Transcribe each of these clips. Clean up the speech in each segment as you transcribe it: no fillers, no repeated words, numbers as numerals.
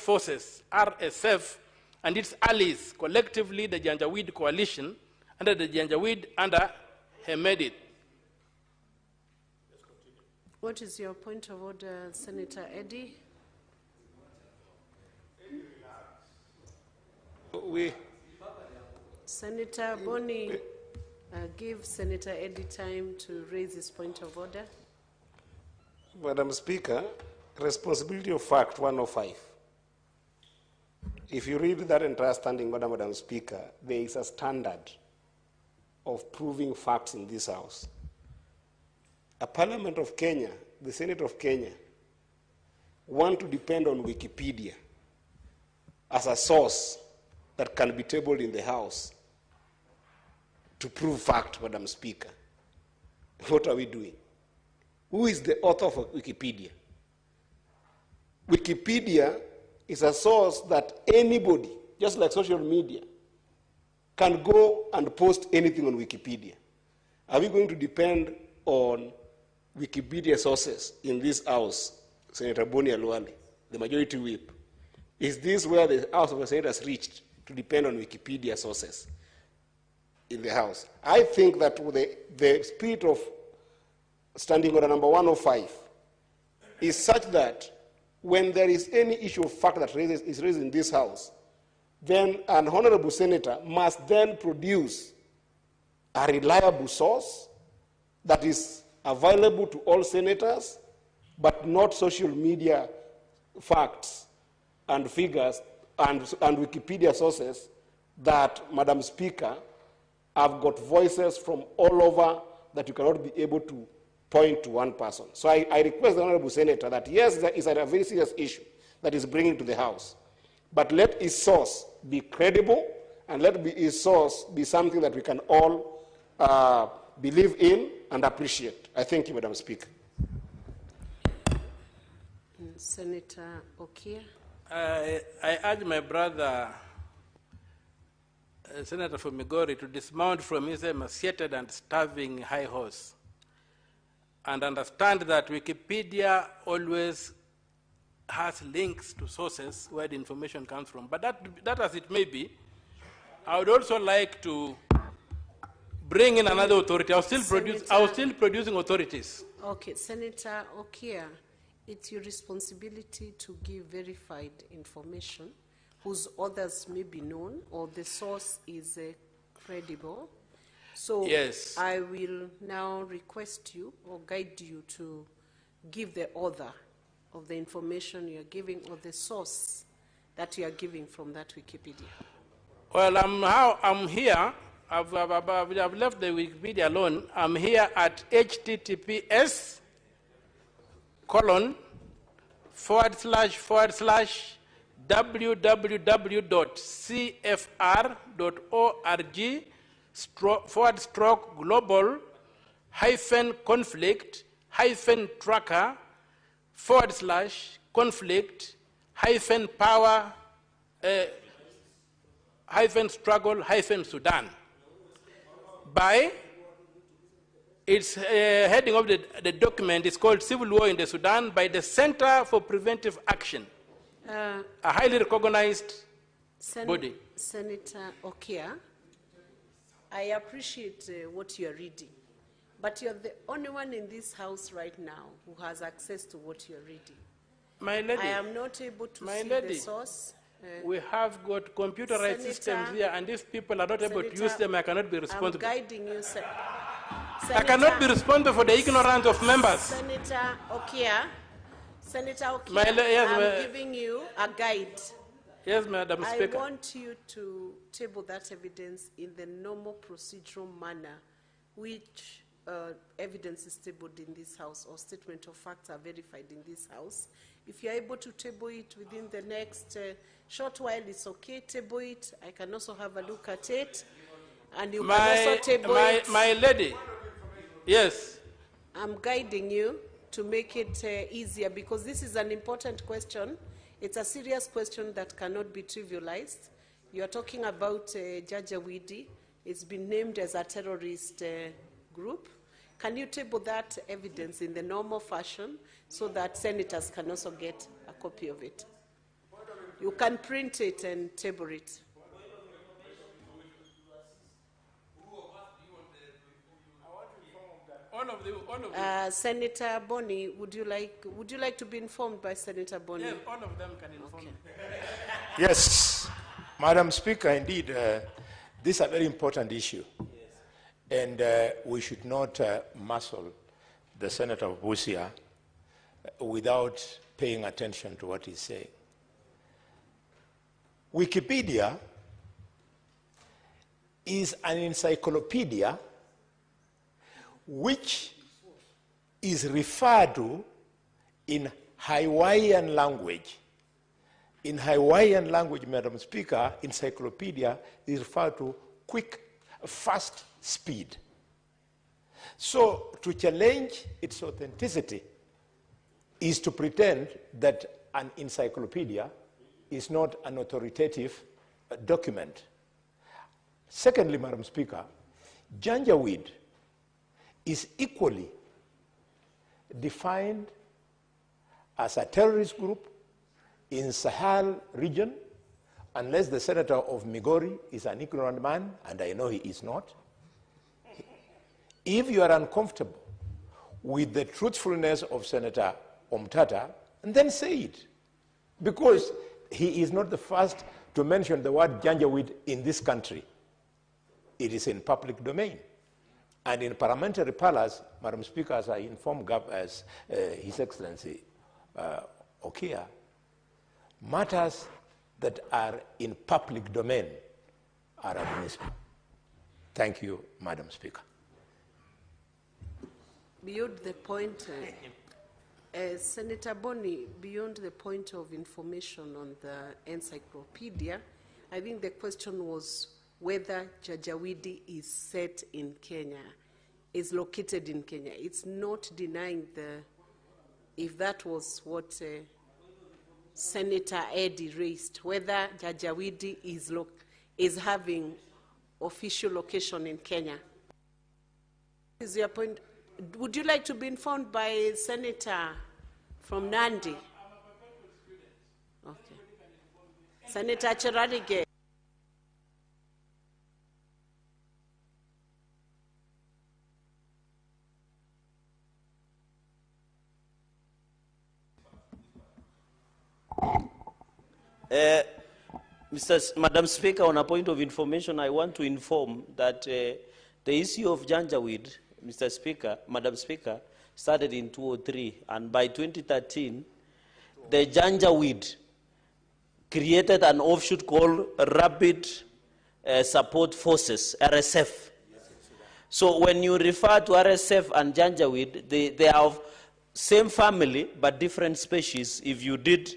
Forces, RSF, and its allies, collectively the Janjaweed Coalition, under the Janjaweed under Hemedit. What is your point of order, Senator Eddy? Senator Boni, give Senator Eddy time to raise his point of order. Madam Speaker, responsibility of fact 105. If you read that entire standing order, Madam Speaker, there is a standard of proving facts in this House. A Parliament of Kenya, the Senate of Kenya, want to depend on Wikipedia as a source that can be tabled in the House to prove fact, Madam Speaker. What are we doing? Who is the author of Wikipedia? Wikipedia is a source that anybody, just like social media, can go and post anything on Wikipedia. Are we going to depend on Wikipedia sources in this House, Senator Boni Aluale, the majority whip? Is this where the House of Senators reached, to depend on Wikipedia sources in the House? I think that the spirit of standing order number 105 is such that when there is any issue of fact that is raised in this House, then an honorable senator must then produce a reliable source that is available to all senators, but not social media facts and figures and Wikipedia sources that, Madam Speaker, have got voices from all over that you cannot be able to point to one person. So I request the honorable senator that, yes, there is a very serious issue that is bringing to the House, but let his source be credible, and let his source be something that we can all believe in and appreciate. I thank you, Madam Speaker. Senator Okia. I urge my brother, Senator from Migori, to dismount from his emaciated and starving high horse and understand that Wikipedia always has links to sources where the information comes from. But that as it may be, I would also like to bring in another authority. I was still producing authorities. Okay, Senator Okia, it's your responsibility to give verified information whose authors may be known or the source is credible. So yes, I will now request you or guide you to give the author of the information you are giving or the source that you are giving from that Wikipedia. Well, I'm here. I've left the Wikipedia alone. I'm here at https://www.cfr.org/global-conflict-struggle-sudan. By its heading of the document is called Civil War in the Sudan, by the Center for Preventive Action, a highly recognized body. Senator Okia, I appreciate what you're reading, but you're the only one in this House right now who has access to what you're reading. My lady, I am not able to see the source. We have got computerized systems here, and if people are not able to use them, I cannot be responsible. I'm guiding you, I cannot be responsible for the ignorance of members. Senator Okia, I'm giving you a guide. Yes, Madam Speaker. I want you to table that evidence in the normal procedural manner, which evidence is tabled in this House or statement of facts are verified in this House. If you're able to table it within the next short while, it's okay, table it. I can also have a look at it. And you can also table it. My lady, yes. I'm guiding you to make it easier, because this is an important question. It's a serious question that cannot be trivialized. You're talking about Janjaweed. It's been named as a terrorist group. Can you table that evidence in the normal fashion so that senators can also get a copy of it? You can print it and table it. Senator Boni, would you like to be informed by Senator Boni? Yes, all of them can inform me. Yes, Madam Speaker, indeed, this is a very important issue. Yes. And we should not muscle the Senator of Busia without paying attention to what he's saying. Wikipedia is an encyclopedia which is referred to in Hawaiian language. In Hawaiian language, Madam Speaker, encyclopedia is referred to quick, fast speed. So to challenge its authenticity is to pretend that an encyclopedia is not an authoritative document. Secondly, Madam Speaker, Janjaweed is equally defined as a terrorist group in Sahel region, unless the senator of Migori is an ignorant man, and I know he is not. If you are uncomfortable with the truthfulness of Senator Omtata, then say it, because he is not the first to mention the word Janjaweed in this country. It is in public domain. And in parliamentary palace, Madam Speaker, as I informed His Excellency Okia, matters that are in public domain are admissible. Thank you, Madam Speaker. Beyond the point, Senator Boni, beyond the point of information on the encyclopedia, I think the question was whether Janjaweed is set in Kenya, is located in Kenya. It's not denying if that was what Senator Eddie raised, whether Janjaweed is having official location in Kenya. Is your point? Would you like to be informed by Senator from Nandi? Okay. Senator CHERARGEI. Madam Speaker, on a point of information, I want to inform that the issue of Janjaweed, Madam Speaker, started in 2003, and by 2013, the Janjaweed created an offshoot called Rapid Support Forces, RSF. So when you refer to RSF and Janjaweed, they are of same family but different species if you did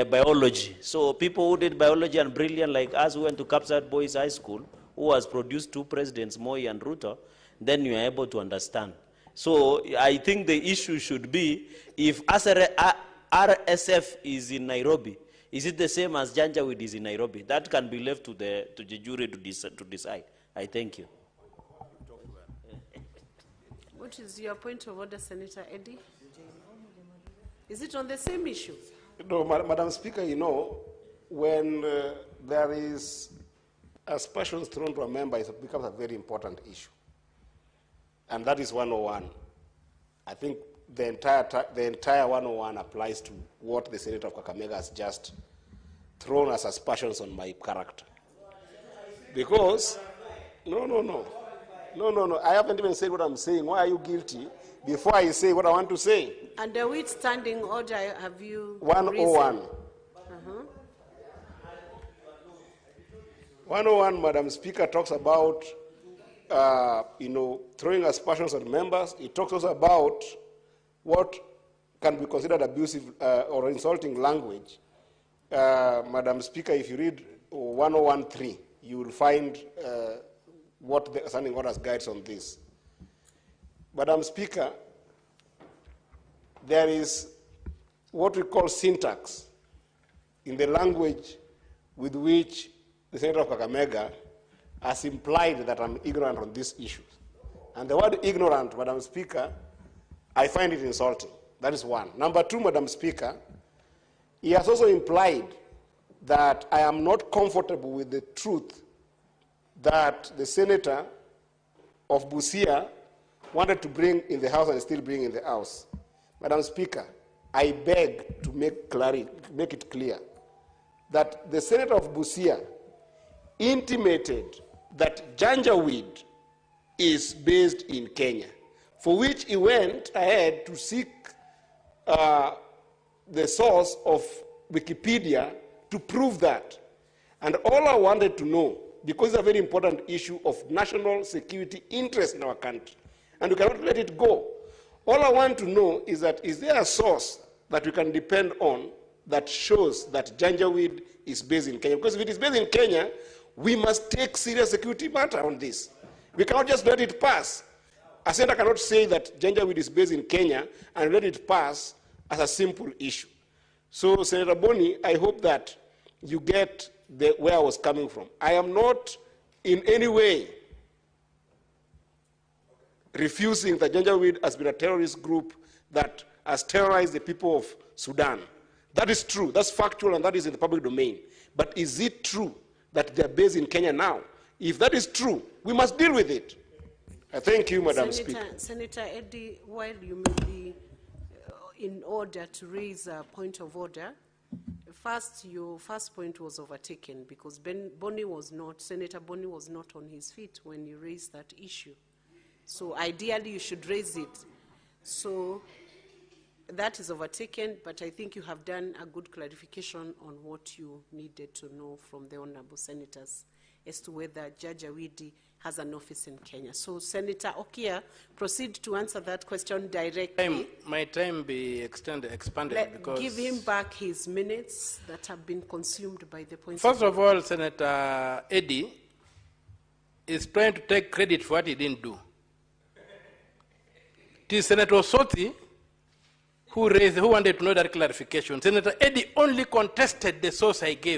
biology. So people who did biology and brilliant like us who went to Kapsat Boys High School, who has produced 2 presidents, Moi and Ruto, then you are able to understand. So I think the issue should be, if RSF is in Nairobi, is it the same as Janjaweed is in Nairobi? That can be left to the jury to decide. I thank you. What is your point of order, Senator Eddie? Is it on the same issue? No, Madam Speaker, you know, when there is aspersions thrown to a member, it becomes a very important issue. And that is 101. I think the entire 101 applies to what the Senator of Kakamega has just thrown as aspersions on my character. Because, no, I haven't even said what I'm saying. Why are you guilty before I say what I want to say? Under which standing order have you 101. 101, Madam Speaker, talks about throwing aspersions on members. It talks also about what can be considered abusive or insulting language. Madam Speaker, if you read 101.3, you will find what the standing orders guides on this. Madam Speaker, there is what we call syntax in the language with which the Senator of Kakamega has implied that I'm ignorant on these issues. And the word ignorant, Madam Speaker, I find it insulting. That is one. Number two, Madam Speaker, he has also implied that I am not comfortable with the truth that the senator of Busia wanted to bring in the House and still bring in the House. Madam Speaker, I beg to make it clear that the senator of Busia intimated that Janjaweed is based in Kenya, for which he went ahead to seek the source of Wikipedia to prove that. And all I wanted to know, because it's a very important issue of national security interest in our country, and we cannot let it go. All I want to know is that, is there a source that we can depend on that shows that Janjaweed is based in Kenya? Because if it is based in Kenya, we must take serious security matter on this. We cannot just let it pass. A senator cannot say that Janjaweed is based in Kenya and let it pass as a simple issue. So, Senator Boni, I hope that you get where I was coming from. I am not in any way refusing that Janjaweed has been a terrorist group that has terrorized the people of Sudan. That is true, that's factual, and that is in the public domain. But is it true that they're based in Kenya now? If that is true, we must deal with it. I thank you, Madam Speaker. Senator Eddie, while you may be in order to raise a point of order, first, your first point was overtaken because Senator Boni was not on his feet when you raised that issue. So ideally, you should raise it. So that is overtaken, but I think you have done a good clarification on what you needed to know from the honorable senators as to whether Janjaweed has an office in Kenya. So, Senator Okia, proceed to answer that question directly. My time be expanded because... Give him back his minutes that have been consumed by the points. First of all, Senator Eddie is trying to take credit for what he didn't do. It is Senator Osoti who wanted to know that clarification. Senator Eddie only contested the source I gave.